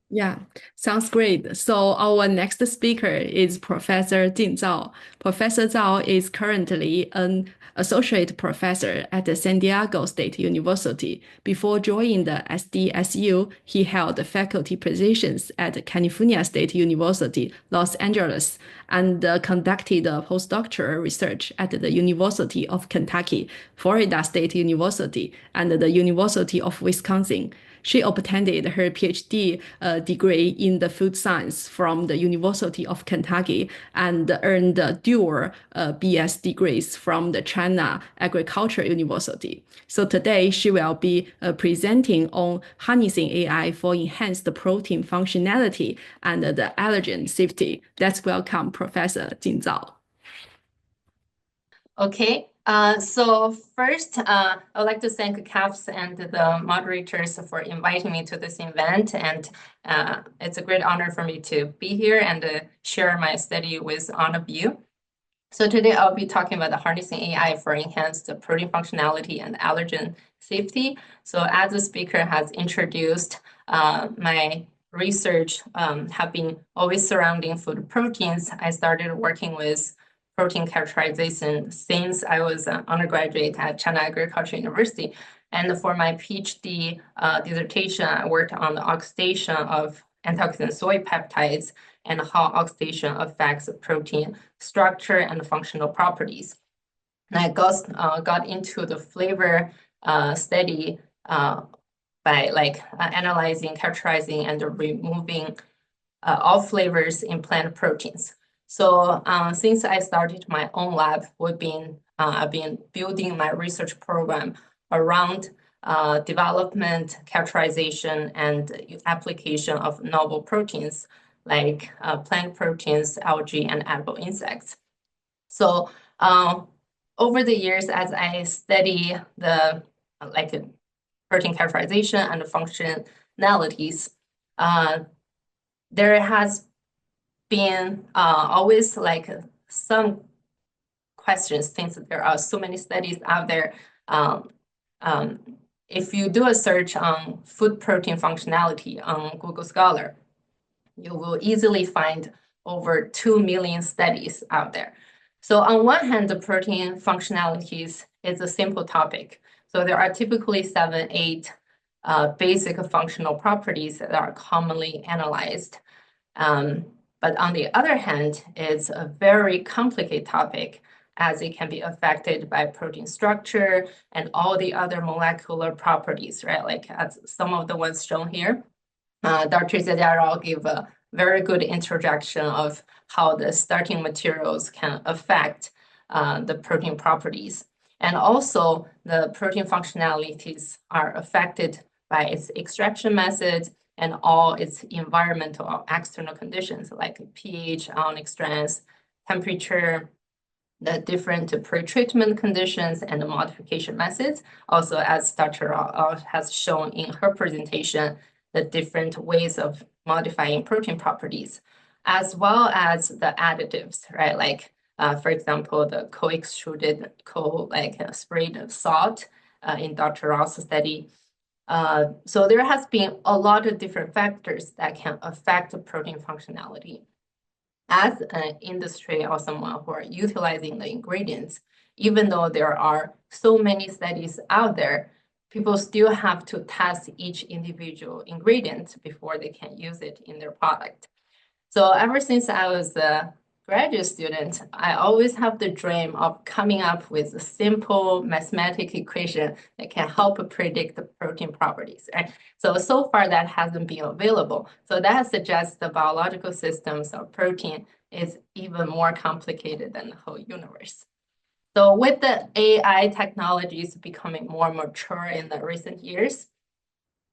Yeah, sounds great. So our next speaker is Professor Jing Zhao. Professor Zhao is currently an associate professor at the San Diego State University. Before joining the SDSU, he held faculty positions at California State University, Los Angeles, and conducted postdoctoral research at the University of Kentucky, Florida State University, and the University of Wisconsin. She obtained her PhD degree in the food science from the University of Kentucky and earned dual BS degrees from the China Agriculture University. So today she will be presenting on harnessing AI for enhanced protein functionality and the allergen safety. Let's welcome Professor Jing Zhao. Okay, so first, I would like to thank CAPS and the moderators for inviting me to this event, and it's a great honor for me to be here and share my study with all of you. So today I'll be talking about the harnessing AI for enhanced protein functionality and allergen safety. So as the speaker has introduced, my research have been always surrounding food proteins. I started working with protein characterization since I was an undergraduate at China Agriculture University. And for my PhD dissertation, I worked on the oxidation of antioxidant soy peptides and how oxidation affects protein structure and functional properties. And I got into the flavor study by analyzing, characterizing, and removing all flavors in plant proteins. So since I started my own lab, I've been building my research program around development, characterization, and application of novel proteins like plant proteins, algae, and edible insects. So over the years, as I study the protein characterization and functionalities, there has been always some questions, since there are so many studies out there. If you do a search on food protein functionality on Google Scholar, you will easily find over 2 million studies out there. So on one hand, the protein functionalities is a simple topic. So there are typically 7, 8 basic functional properties that are commonly analyzed. But on the other hand, it's a very complicated topic as it can be affected by protein structure and all the other molecular properties, right? Like as some of the ones shown here. Dr. Zediarol gave a very good introduction of how the starting materials can affect the protein properties. And also the protein functionalities are affected by its extraction methods and all its environmental or external conditions like pH, ionic strength, temperature, the different pre-treatment conditions and the modification methods. Also, as Dr. Rao has shown in her presentation, the different ways of modifying protein properties, as well as the additives, right? Like, for example, the co-extruded, sprayed salt in Dr. Rao's study. So there has been a lot of different factors that can affect the protein functionality. As an industry or someone who are utilizing the ingredients, even though there are so many studies out there, people still have to test each individual ingredient before they can use it in their product. So ever since I was a graduate student, I always have the dream of coming up with a simple mathematical equation that can help predict the protein properties. Right? So far that hasn't been available. So that suggests the biological systems of protein is even more complicated than the whole universe. So with the AI technologies becoming more mature in the recent years,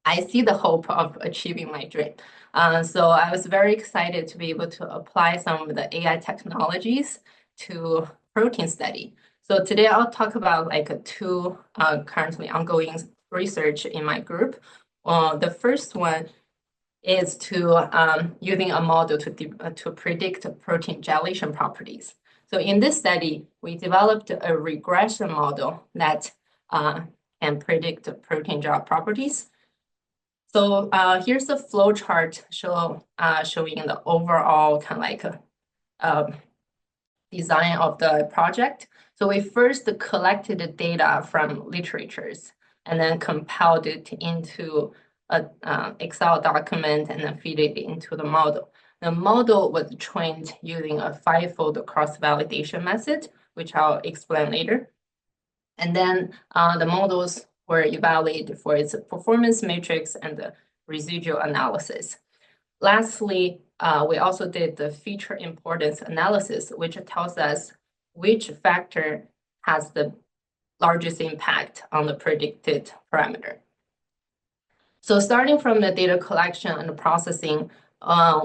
I see the hope of achieving my dream. So I was very excited to be able to apply some of the AI technologies to protein study. So today I'll talk about two currently ongoing research in my group. The first one is to using a model to predict protein gelation properties. So in this study, we developed a regression model that can predict protein gel properties. So here's the flow chart showing the overall kind of like design of the project. So we first collected the data from literatures and then compiled it into a Excel document and then feed it into the model. The model was trained using a five-fold cross-validation method, which I'll explain later. And then the models were evaluated for its performance matrix and the residual analysis. Lastly, we also did the feature importance analysis, which tells us which factor has the largest impact on the predicted parameter. So starting from the data collection and the processing,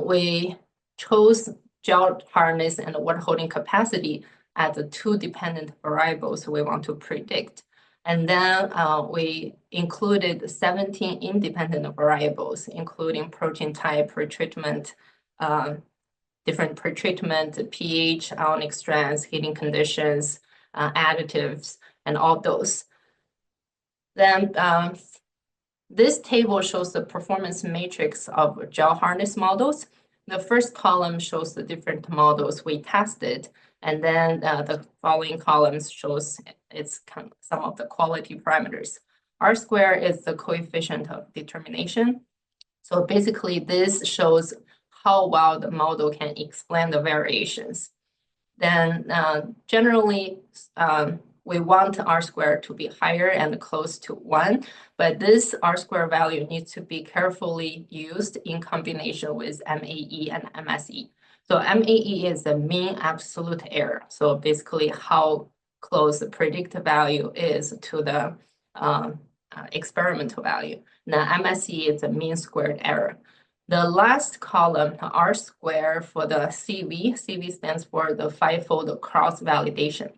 we chose gel hardness and water holding capacity as the two dependent variables we want to predict. And then we included 17 independent variables, including protein type, pretreatment, different pretreatment, pH, ionic strengths, heating conditions, additives, and all those. Then this table shows the performance matrix of gel hardness models. The first column shows the different models we tested, and then the following columns shows some of the quality parameters. R square is the coefficient of determination. So basically, this shows how well the model can explain the variations. Then generally, we want R square to be higher and close to 1, but this R square value needs to be carefully used in combination with MAE and MSE. So MAE is the mean absolute error. So basically how close the predicted value is to the experimental value. Now MSE is the mean squared error. The last column, R square for the CV, CV stands for the five-fold cross-validation.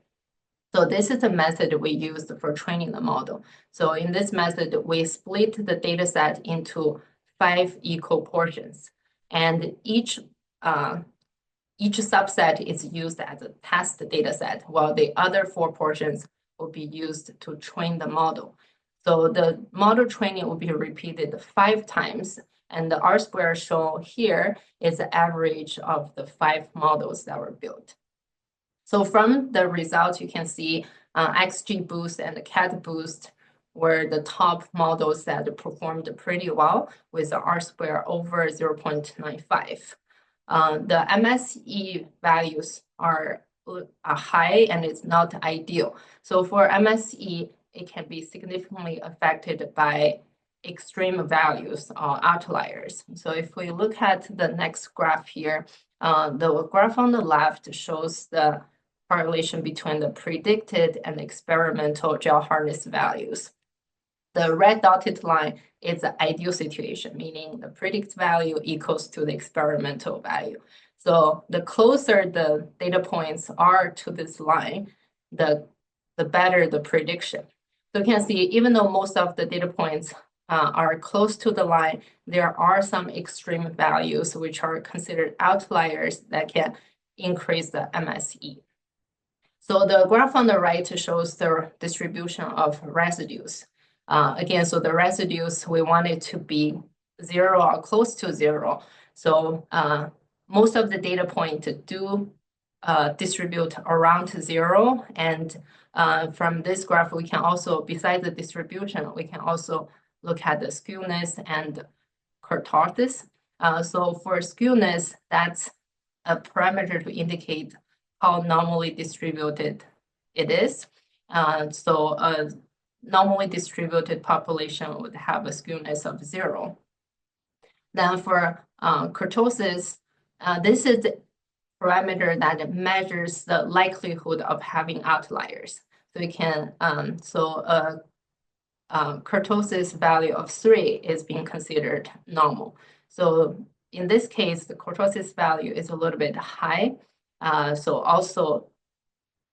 So this is the method we used for training the model. So in this method, we split the data set into 5 equal portions. And each subset is used as a test data set, while the other 4 portions will be used to train the model. So the model training will be repeated 5 times, and the R square shown here is the average of the 5 models that were built. So from the results, you can see XGBoost and the CATBoost were the top models that performed pretty well with the R square over 0.95. The MSE values are high and it's not ideal. So for MSE, it can be significantly affected by extreme values or outliers. So if we look at the next graph here, the graph on the left shows the correlation between the predicted and experimental gel hardness values. The red dotted line is the ideal situation, meaning the predicted value equals to the experimental value. So the closer the data points are to this line, the better the prediction. So you can see, even though most of the data points are close to the line, there are some extreme values which are considered outliers that can increase the MSE. So the graph on the right shows the distribution of residues. Again, so the residues, we want it to be 0 or close to 0. So most of the data points do distribute around 0. And from this graph, we can also, besides the distribution, we can also look at the skewness and kurtosis. So for skewness, that's a parameter to indicate how normally distributed it is. So a normally distributed population would have a skewness of 0. Then for kurtosis, this is the parameter that measures the likelihood of having outliers. So you can, kurtosis value of 3 is being considered normal. So in this case, the kurtosis value is a little bit high. So also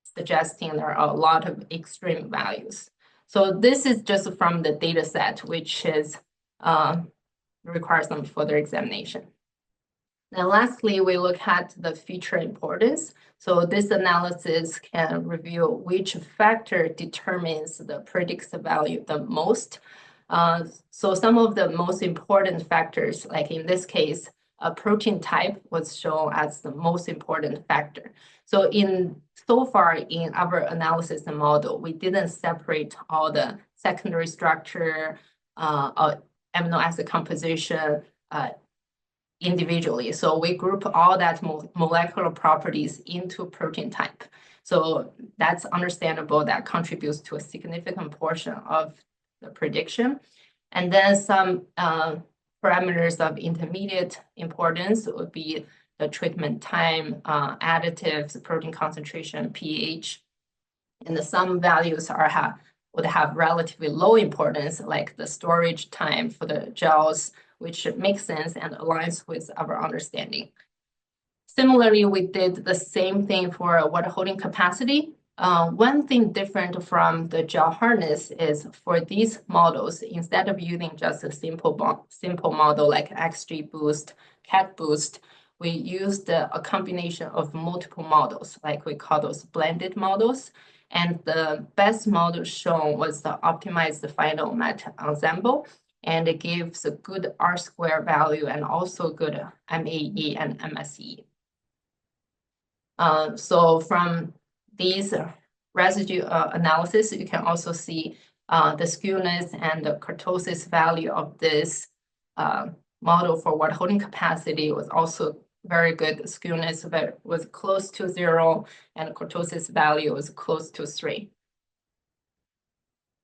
suggesting there are a lot of extreme values. So this is just from the data set, which is requires some further examination. Then lastly, we look at the feature importance. So this analysis can reveal which factor determines the predicted value the most. So some of the most important factors, like in this case, a protein type was shown as the most important factor. So far in our analysis and model, we didn't separate all the secondary structure, amino acid composition individually. So we group all that molecular properties into protein type. So that's understandable. That contributes to a significant portion of the prediction. And then some parameters of intermediate importance would be the treatment time, additives, protein concentration, pH. And some values would have relatively low importance, like the storage time for the gels, which makes sense and aligns with our understanding. Similarly, we did the same thing for water holding capacity. One thing different from the gel hardness is for these models, instead of using just a simple model like XGBoost, CatBoost, we used a combination of multiple models, like we call those blended models. And the best model shown was the optimized final met ensemble, and it gives a good R-square value and also good MAE and MSE. So from these residue analysis, you can also see the skewness and the kurtosis value of this model for water holding capacity was also very good. Skewness was close to 0, and kurtosis value was close to 3.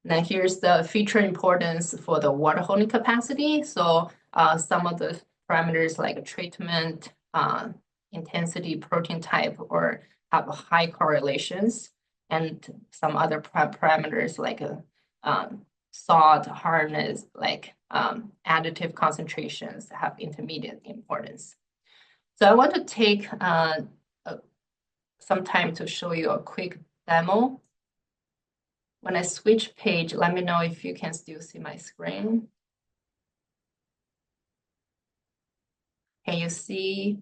Then here's the feature importance for the water holding capacity. So some of the parameters like treatment, intensity, protein type, or have high correlations, and some other parameters like salt, hardness, like additive concentrations have intermediate importance. So I want to take some time to show you a quick demo. When I switch page, let me know if you can still see my screen. Can you see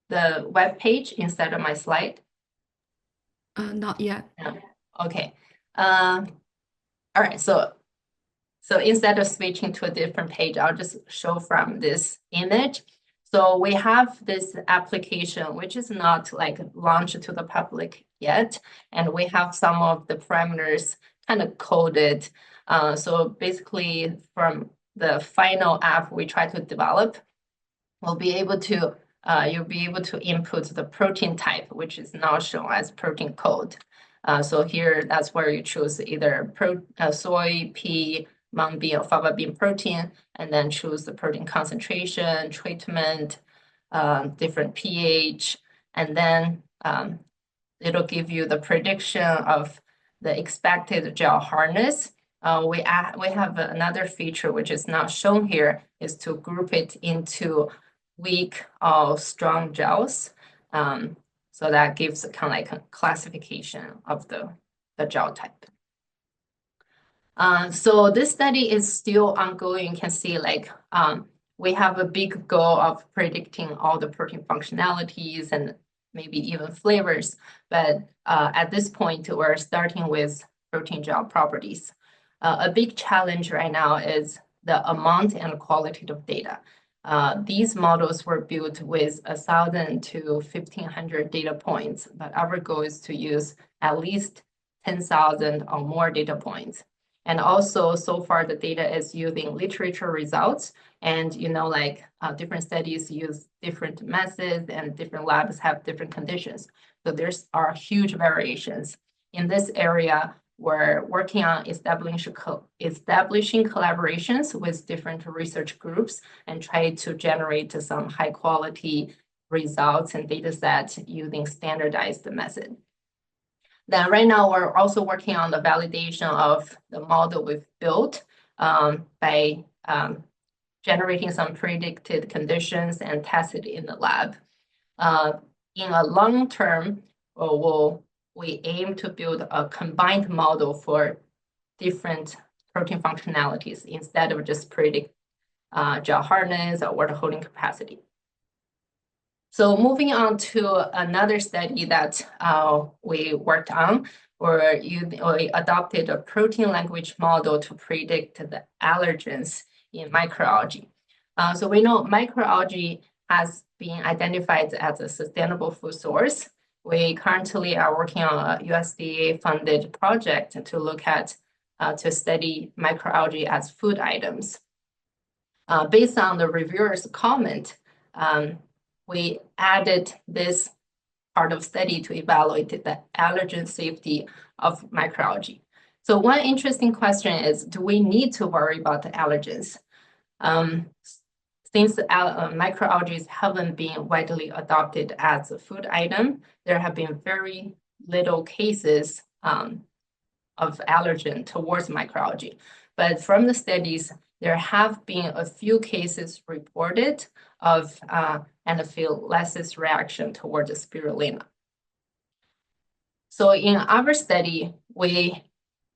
the web page instead of my slide? Not yet. No. Okay. All right. So instead of switching to a different page, I'll just show from this image. So we have this application, which is not like launched to the public yet. And we have some of the parameters kind of coded. So basically from the final app we try to develop, you'll be able to input the protein type, which is now shown as protein code. So here, that's where you choose either soy, pea, mung bean, or fava bean protein, and then choose the protein concentration, treatment, different pH, and then it'll give you the prediction of the expected gel hardness. We have another feature which is not shown here, is to group it into weak or strong gels. So that gives kind of like a classification of the gel type. So this study is still ongoing. You can see like we have a big goal of predicting all the protein functionalities and maybe even flavors. But at this point, we're starting with protein gel properties. A big challenge right now is the amount and quality of data. These models were built with 1,000 to 1,500 data points, but our goal is to use at least 10,000 or more data points. And also, so far, the data is using literature results. And, like different studies use different methods and different labs have different conditions. So there's are huge variations. In this area, we're working on establishing collaborations with different research groups and try to generate some high quality results and data sets using standardized method. Then right now, we're also working on the validation of the model we've built by generating some predicted conditions and test it in the lab. In a long term, we aim to build a combined model for different protein functionalities instead of just predict gel hardness or water holding capacity. So moving on to another study that we worked on, we adopted a protein language model to predict the allergens in microalgae. So we know microalgae has been identified as a sustainable food source. We currently are working on a USDA-funded project to look at to study microalgae as food items. Based on the reviewer's comment, we added this part of study to evaluate the allergen safety of microalgae. So one interesting question is, do we need to worry about the allergens? Since microalgae haven't been widely adopted as a food item, there have been very little cases of allergen towards microalgae. But from the studies, there have been a few cases reported of anaphylaxis reaction towards the spirulina. So in our study, we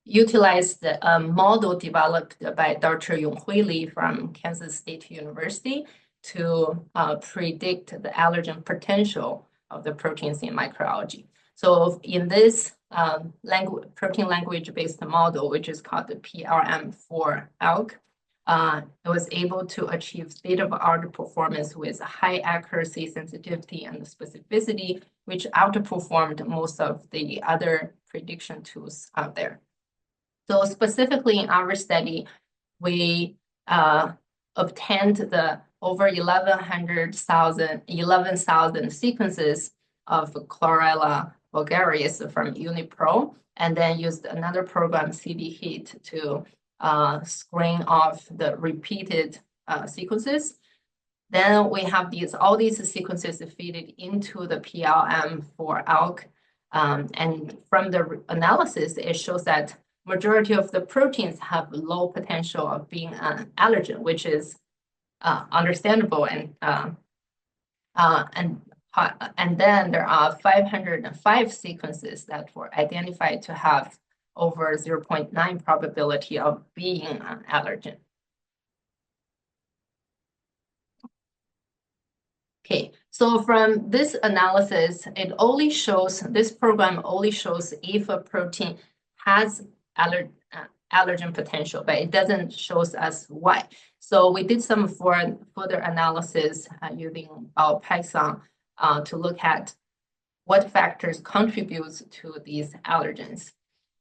utilized a model developed by Dr. Yonghui Li from Kansas State University to predict the allergen potential of the proteins in microalgae. So in this protein language-based model, which is called the PRM4-ALK, it was able to achieve state-of-the-art performance with high accuracy, sensitivity, and specificity, which outperformed most of the other prediction tools out there. So specifically in our study, we obtained the over 11,000 sequences of Chlorella vulgaris from UniPro, and then used another program, CD-HIT, to screen off the repeated sequences. Then we have all these sequences fed into the PLM4-ALK, and from the analysis, it shows that majority of the proteins have low potential of being an allergen, which is understandable. And then there are 505 sequences that were identified to have over 0.9 probability of being an allergen. Okay, so from this analysis, this program only shows if a protein has allergen potential, but it doesn't show us why. So we did some further analysis using our Python to look at what factors contributes to these allergens.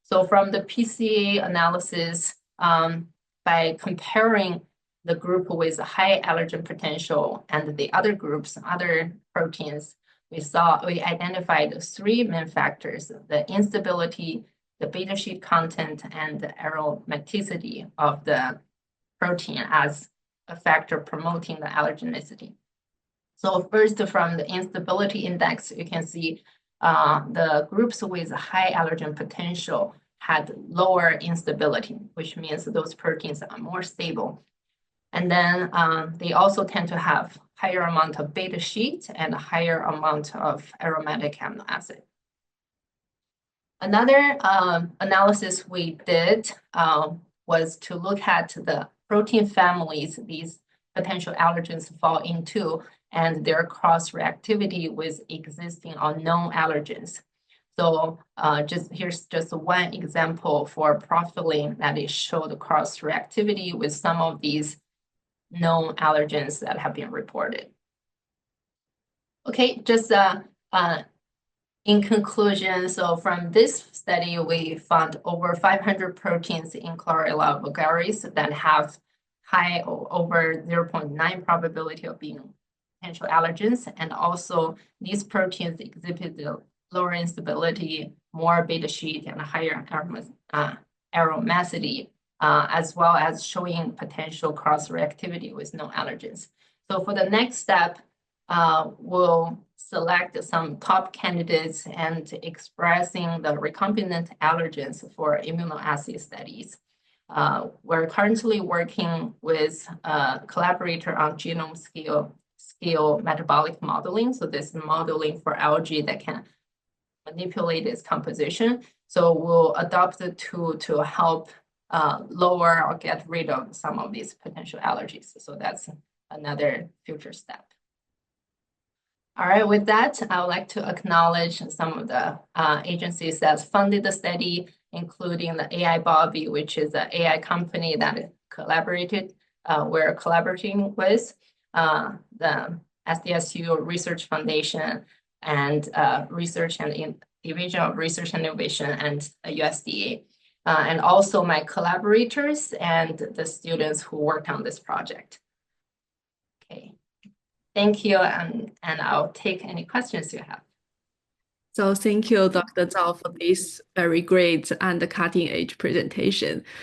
So from the PCA analysis, by comparing the group with high allergen potential and the other groups, other proteins, we identified three main factors: the instability, the beta sheet content, and the aromaticity of the protein as a factor promoting the allergenicity. So first, from the instability index, you can see the groups with high allergen potential had lower instability, which means those proteins are more stable. And then they also tend to have higher amount of beta sheet and a higher amount of aromatic amino acid. Another analysis we did was to look at the protein families these potential allergens fall into and their cross-reactivity with existing or known allergens. So here's just one example for prophyllene that is showed cross-reactivity with some of these known allergens that have been reported. Okay, just in conclusion, so from this study, we found over 500 proteins in Chlorella vulgaris that have high over 0.9 probability of being potential allergens. And also these proteins exhibit the lower instability, more beta sheet, and higher aromacity, as well as showing potential cross-reactivity with no allergens. So for the next step, we'll select some top candidates and expressing the recombinant allergens for immunoassay studies. We're currently working with a collaborator on genome scale metabolic modeling. So this is modeling for algae that can manipulate its composition. So we'll adopt the tool to help lower or get rid of some of these potential allergies. So that's another future step. All right, with that, I would like to acknowledge some of the agencies that funded the study, including the AI Bobby, which is an AI company that we're collaborating with, the SDSU Research Foundation, and Research and Division of Research and Innovation, and USDA, and also my collaborators and the students who worked on this project. Okay. Thank you, and I'll take any questions you have. So thank you, Dr. Zhao, for this very great and cutting edge presentation.